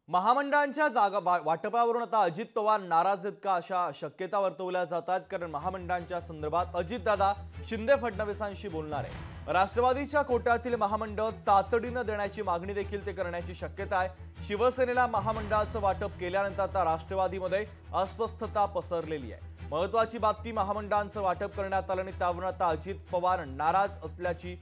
महामंडळांच्या जागा वाटपावरून आता अजित पवार नाराज आहेत का अशा शक्यता वर्तवल्या जातात। कारण महामंडळांच्या संदर्भात अजितदादा शिंदे फडणवीसांशी बोलणार आहे। राष्ट्रवादीच्या कोट्यातील महामंडळ तातडीने देण्याची मागणी देखील ते करण्याची शक्यता आहे। शिवसेनेला महामंडळाचं वाटप केल्यानंतर आता राष्ट्रवादीमध्ये अस्वस्थता पसरलेली आहे। महत्त्वाची बातमी, महामंडळांचं वाटप करण्यात आलं आणि त्यावरून आता अजित पवार नाराज असल्याची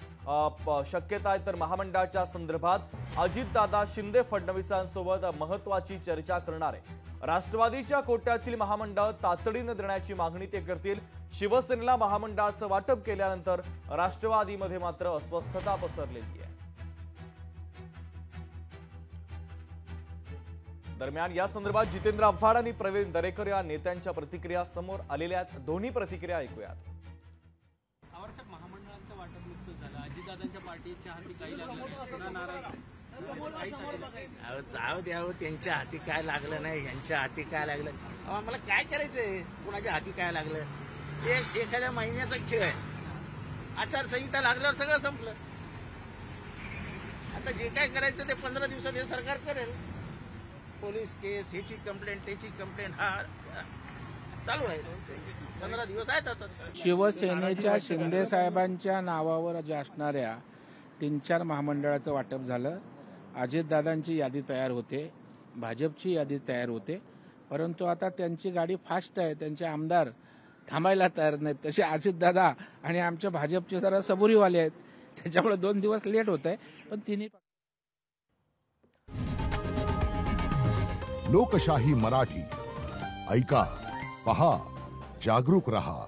शक्यता आहे। तर महामंडळाच्या संदर्भात अजितदादा शिंदे फडणवीसांसोबत महत्त्वाची चर्चा करणार आहे। राष्ट्रवादीच्या कोट्यातील महामंडळ तातडीने देण्याची मागणी ते करतील। शिवसेनेला महामंडळाचं वाटप केल्यानंतर राष्ट्रवादीमध्ये मात्र अस्वस्थता पसरलेली आहे। दरम्यान या संदर्भात जितेंद्र आव्हाड आणि प्रवीण दरेकर या नेत्यांच्या प्रतिक्रिया समोर आलेल्या आहेत। दोन्ही प्रतिक्रिया ऐकूयात। आवश्यक महामंडळाचं वाटप नुकतंच झालं, अजितदादांच्या पार्टीच्या हाती काही लागलं, पुन्हा नाराज जाऊ द्यावं, त्यांच्या हाती काय लागलं नाही, यांच्या हाती काय लागलं, आम्हाला काय करायचंय, कुणाच्या हाती काय लागलं, ते एखाद्या महिन्याचा खेळ आहे। आचारसंहिता लागल्यावर सगळं संपलं। आता जे काय करायचं ते 15 दिवसात हे सरकार करेल। पोलीस केस, ह्याची कंप्लेंट, त्याची कंप्लेंट, हा चालू आहे। 15 दिवस आहेत आता। शिवसेनेच्या शिंदे साहेबांच्या नावावर जे असणाऱ्या 3-4 महामंडळाचं वाटप झालं। अजितदादांची यादी तयार होते, भाजपची यादी तयार होते, परंतु आता त्यांची गाडी फास्ट आहे, त्यांचे आमदार थांबायला तयार नाहीत। तसे अजितदादा आणि आमच्या भाजपचे जरा सबुरीवाले आहेत, त्याच्यामुळे 2 दिवस लेट होत आहे। पण तिन्ही लोकशाही मराठी ऐका, पहा, जागरूक रहा।